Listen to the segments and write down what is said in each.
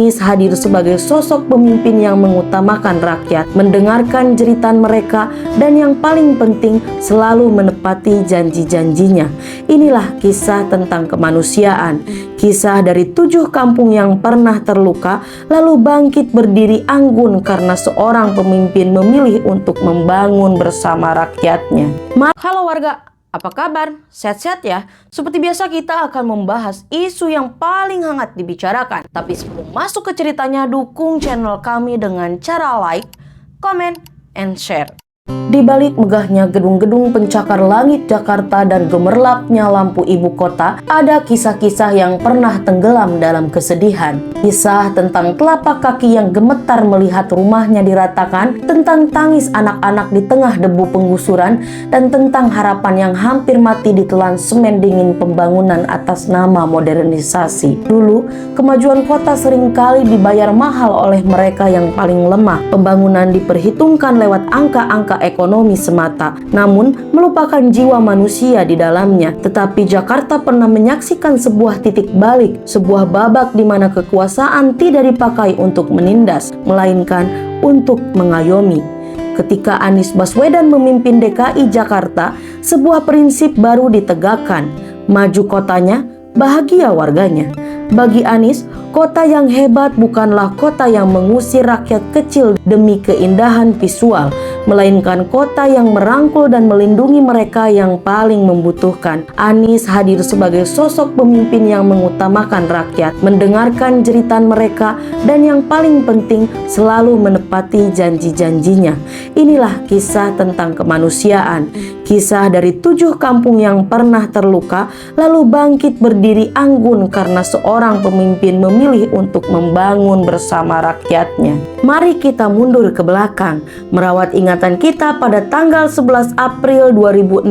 Anies hadir sebagai sosok pemimpin yang mengutamakan rakyat, mendengarkan jeritan mereka, dan yang paling penting selalu menepati janji-janjinya. Inilah kisah tentang kemanusiaan, kisah dari 7 kampung yang pernah terluka lalu bangkit berdiri anggun karena seorang pemimpin memilih untuk membangun bersama rakyatnya. Halo warga, apa kabar? Sehat-sehat ya? Seperti biasa kita akan membahas isu yang paling hangat dibicarakan. Tapi sebelum masuk ke ceritanya, dukung channel kami dengan cara like, comment, and share. Di balik megahnya gedung-gedung pencakar langit Jakarta dan gemerlapnya lampu ibu kota, ada kisah-kisah yang pernah tenggelam dalam kesedihan. Kisah tentang telapak kaki yang gemetar melihat rumahnya diratakan, tentang tangis anak-anak di tengah debu penggusuran, dan tentang harapan yang hampir mati ditelan semen dingin pembangunan atas nama modernisasi. Dulu, kemajuan kota seringkali dibayar mahal oleh mereka yang paling lemah. Pembangunan diperhitungkan lewat angka-angka ekonomi semata, namun melupakan jiwa manusia di dalamnya. Tetapi Jakarta pernah menyaksikan sebuah titik balik, sebuah babak di mana kekuasaan tidak dipakai untuk menindas, melainkan untuk mengayomi. Ketika Anies Baswedan memimpin DKI Jakarta, sebuah prinsip baru ditegakkan: maju kotanya, bahagia warganya. Bagi Anies, kota yang hebat bukanlah kota yang mengusir rakyat kecil demi keindahan visual, melainkan kota yang merangkul dan melindungi mereka yang paling membutuhkan. Anies hadir sebagai sosok pemimpin yang mengutamakan rakyat, mendengarkan jeritan mereka, dan yang paling penting selalu menepati janji-janjinya. Inilah kisah tentang kemanusiaan, kisah dari 7 kampung yang pernah terluka lalu bangkit berdiri anggun karena seorang pemimpin memilih untuk membangun bersama rakyatnya. Mari kita mundur ke belakang, merawat ingatan kita pada tanggal 11 April 2016,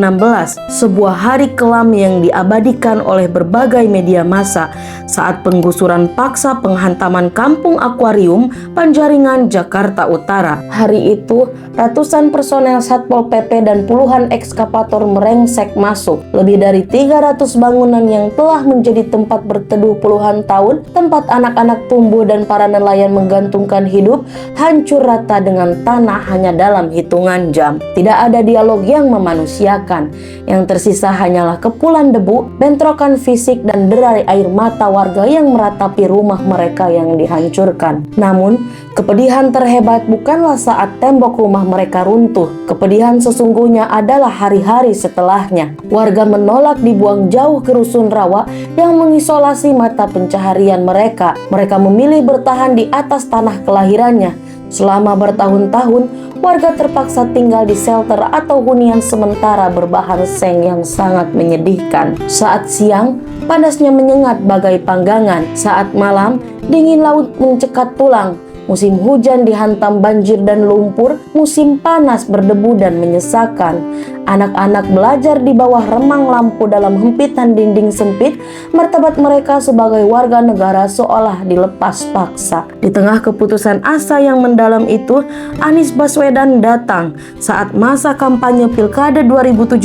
sebuah hari kelam yang diabadikan oleh berbagai media massa saat penggusuran paksa penghantaman kampung akuarium Panjaringan, Jakarta Utara. Hari itu, ratusan personel Satpol PP dan puluhan ekskavator merengsek masuk. Lebih dari 300 bangunan yang telah menjadi tempat berteduh puluhan tahun, tempat anak-anak tumbuh dan para nelayan menggantungkan hidup, hancur rata dengan tanah hanya dalam hitungan jam. Tidak ada dialog yang memanusiakan. Yang tersisa hanyalah kepulan debu, bentrokan fisik, dan derai air mata warga yang meratapi rumah mereka yang dihancurkan. Namun, kepedihan terhebat bukanlah saat tembok rumah mereka runtuh. Kepedihan sesungguhnya adalah hari-hari setelahnya. Warga menolak dibuang jauh ke rusun rawa yang mengisolasi mata pencaharian mereka. Mereka memilih bertahan di atas tanah kelahirannya. Selama bertahun-tahun, warga terpaksa tinggal di shelter atau hunian sementara berbahan seng yang sangat menyedihkan. Saat siang, panasnya menyengat bagai panggangan. Saat malam, dingin laut mencekat tulang. Musim hujan dihantam banjir dan lumpur, musim panas berdebu dan menyesakan. Anak-anak belajar di bawah remang lampu dalam hempitan dinding sempit, martabat mereka sebagai warga negara seolah dilepas paksa. Di tengah keputusan asa yang mendalam itu, Anies Baswedan datang. Saat masa kampanye Pilkada 2017,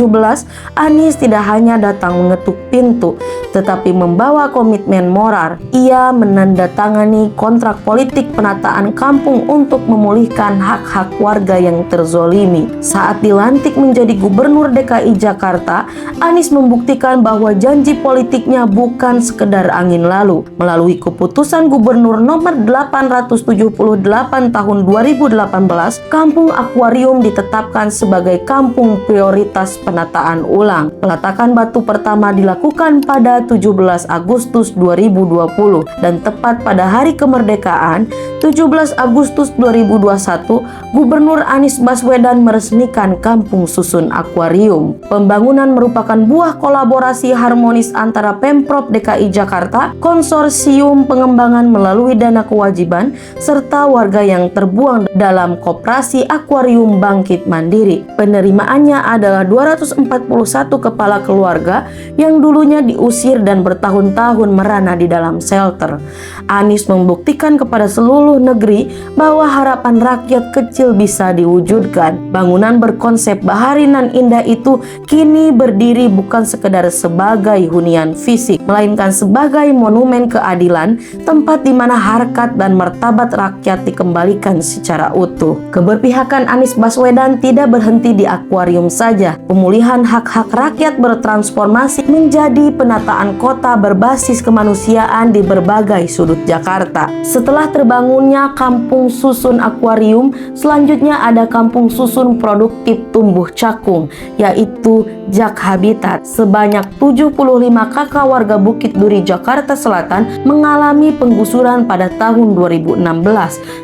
Anies tidak hanya datang mengetuk pintu, tetapi membawa komitmen moral. Ia menandatangani kontrak politik penataan kampung untuk memulihkan hak-hak warga yang terzolimi. Saat dilantik menjadi Gubernur DKI Jakarta, Anies membuktikan bahwa janji politiknya bukan sekedar angin lalu. Melalui keputusan Gubernur nomor 878 tahun 2018, Kampung Akuarium ditetapkan sebagai kampung prioritas penataan ulang. Peletakan batu pertama dilakukan pada 17 Agustus 2020 dan tepat pada hari kemerdekaan 17 Agustus 2021, Gubernur Anies Baswedan meresmikan Kampung Susun Akuarium. Pembangunan merupakan buah kolaborasi harmonis antara Pemprov DKI Jakarta, konsorsium pengembangan melalui dana kewajiban, serta warga yang terbuang dalam koperasi akuarium bangkit mandiri. Penerimaannya adalah 241 kepala keluarga yang dulunya diusir dan bertahun-tahun merana di dalam shelter. Anies membuktikan kepada seluruh negeri bahwa harapan rakyat kecil bisa diwujudkan. Bangunan berkonsep bahari nan indah itu kini berdiri bukan sekedar sebagai hunian fisik, melainkan sebagai monumen keadilan, tempat di mana harkat dan martabat rakyat dikembalikan secara utuh. Keberpihakan Anies Baswedan tidak berhenti di akuarium saja. Pemulihan hak-hak rakyat bertransformasi menjadi penataan kota berbasis kemanusiaan di berbagai sudut Jakarta. Setelah terbangunnya Kampung Susun Akuarium, selanjutnya ada Kampung Susun Produktif Tumbuh Cakung, yaitu Jak Habitat. Sebanyak 75 kakak warga Bukit Duri, Jakarta Selatan mengalami penggusuran pada tahun 2016.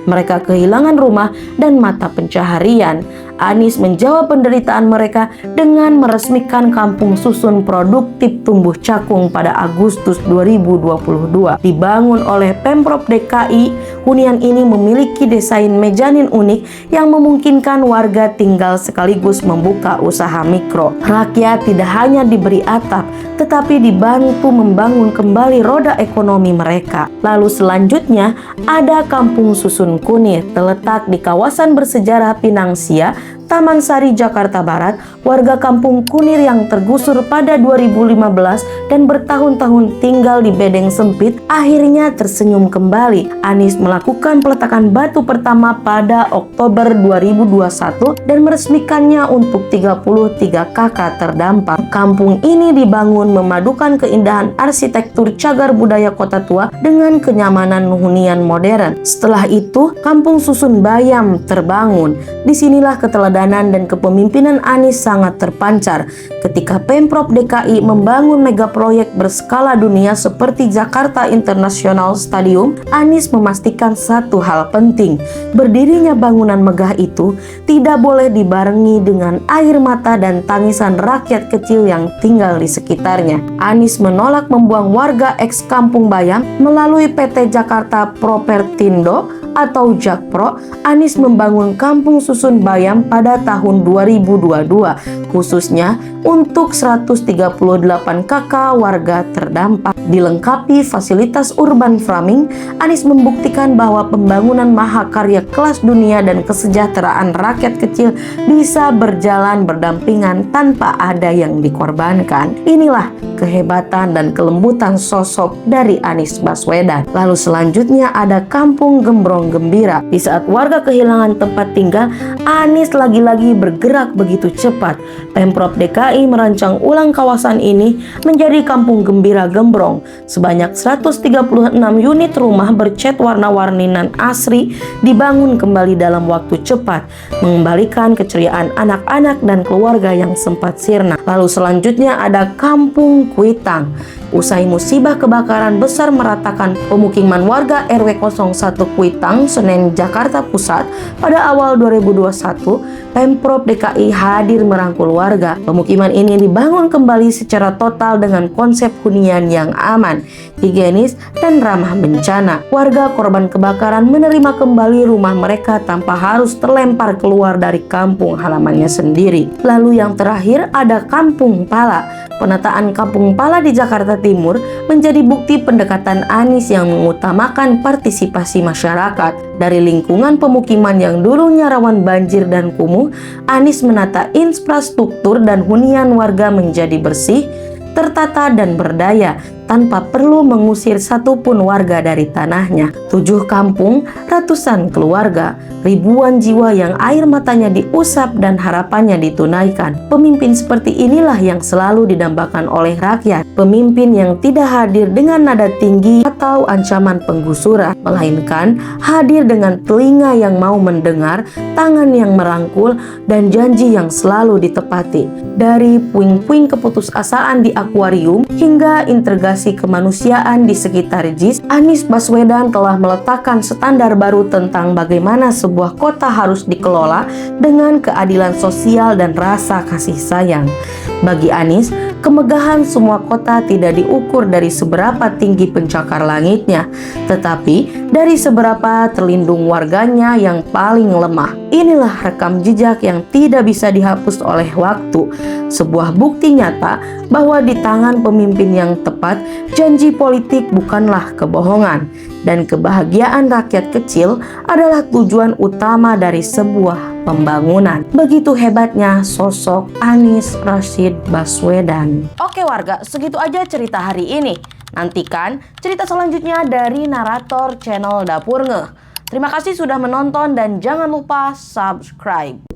Mereka kehilangan rumah dan mata pencaharian. Anies menjawab penderitaan mereka dengan meresmikan Kampung Susun Produktif Tumbuh Cakung pada Agustus 2022. Dibangun oleh Pemprov DKI, hunian ini memiliki desain mezanin unik yang memungkinkan warga tinggal sekaligus membuka usaha mikro. Rakyat tidak hanya diberi atap, tetapi dibantu membangun kembali roda ekonomi mereka. Lalu selanjutnya ada Kampung Susun Kunir, terletak di kawasan bersejarah Pinangsia, Taman Sari, Jakarta Barat. Warga Kampung Kunir yang tergusur pada 2015 dan bertahun-tahun tinggal di bedeng sempit akhirnya tersenyum kembali. Anies melakukan peletakan batu pertama pada Oktober 2021 dan meresmikannya untuk 33 kakak terdampak. Kampung ini dibangun memadukan keindahan arsitektur cagar budaya kota tua dengan kenyamanan hunian modern. Setelah itu, Kampung Susun Bayam terbangun. Disinilah keteladanan dan kepemimpinan Anies sangat terpancar ketika Pemprov DKI membangun mega proyek berskala dunia seperti Jakarta International Stadium. Anies memastikan satu hal penting, berdirinya bangunan megah itu tidak boleh dibarengi dengan air mata dan tangisan rakyat kecil yang tinggal di sekitarnya. Anies menolak membuang warga eks Kampung Bayam melalui PT Jakarta Propertindo atau Jakpro. Anies membangun Kampung Susun Bayam pada tahun 2022 khususnya untuk 138 kakak warga terdampak. Dilengkapi fasilitas urban farming, Anies membuktikan bahwa pembangunan mahakarya kelas dunia dan kesejahteraan rakyat kecil bisa berjalan berdampingan tanpa ada yang dikorbankan. Inilah kehebatan dan kelembutan sosok dari Anies Baswedan. Lalu selanjutnya ada Kampung Gembrong Gembira. Di saat warga kehilangan tempat tinggal, Anies lagi-lagi bergerak begitu cepat. Pemprov DKI merancang ulang kawasan ini menjadi Kampung Gembira Gembrong. Sebanyak 136 unit rumah bercat warna-warni nan asri dibangun kembali dalam waktu cepat, mengembalikan keceriaan anak-anak dan keluarga yang sempat sirna. Lalu selanjutnya ada Kampung Kuitang. Usai musibah kebakaran besar meratakan pemukiman warga RW 01 Kuitang, Senen, Jakarta Pusat pada awal 2021, Pemprov DKI hadir merangkul warga. Pemukiman ini dibangun kembali secara total dengan konsep hunian yang aman, higienis, dan ramah bencana. Warga korban kebakaran menerima kembali rumah mereka tanpa harus terlempar keluar dari kampung halamannya sendiri. Lalu yang terakhir ada Kampung Pala. Penataan Kampung Pala di Jakarta Timur menjadi bukti pendekatan Anies yang mengutamakan partisipasi masyarakat. Dari lingkungan pemukiman yang dulunya rawan banjir dan kumuh, Anies menata infrastruktur dan hunian warga menjadi bersih, tertata dan berdaya tanpa perlu mengusir satupun warga dari tanahnya. 7 kampung, ratusan keluarga, ribuan jiwa yang air matanya diusap dan harapannya ditunaikan. Pemimpin seperti inilah yang selalu didambakan oleh rakyat. Pemimpin yang tidak hadir dengan nada tinggi atau ancaman penggusuran, melainkan hadir dengan telinga yang mau mendengar, tangan yang merangkul, dan janji yang selalu ditepati. Dari puing-puing keputusasaan di akuarium hingga integrasi kemanusiaan di sekitar JIS, Anies Baswedan telah meletakkan standar baru tentang bagaimana sebuah kota harus dikelola dengan keadilan sosial dan rasa kasih sayang. Bagi Anies, kemegahan semua kota tidak diukur dari seberapa tinggi pencakar langitnya, tetapi dari seberapa terlindung warganya yang paling lemah. Inilah rekam jejak yang tidak bisa dihapus oleh waktu, sebuah bukti nyata bahwa di tangan pemimpin yang tepat, janji politik bukanlah kebohongan, dan kebahagiaan rakyat kecil adalah tujuan utama dari sebuah pembangunan. Begitu hebatnya sosok Anies Rashid Baswedan. Oke warga, segitu aja cerita hari ini. Nantikan cerita selanjutnya dari narator channel Dapur Ngeh. Terima kasih sudah menonton dan jangan lupa subscribe.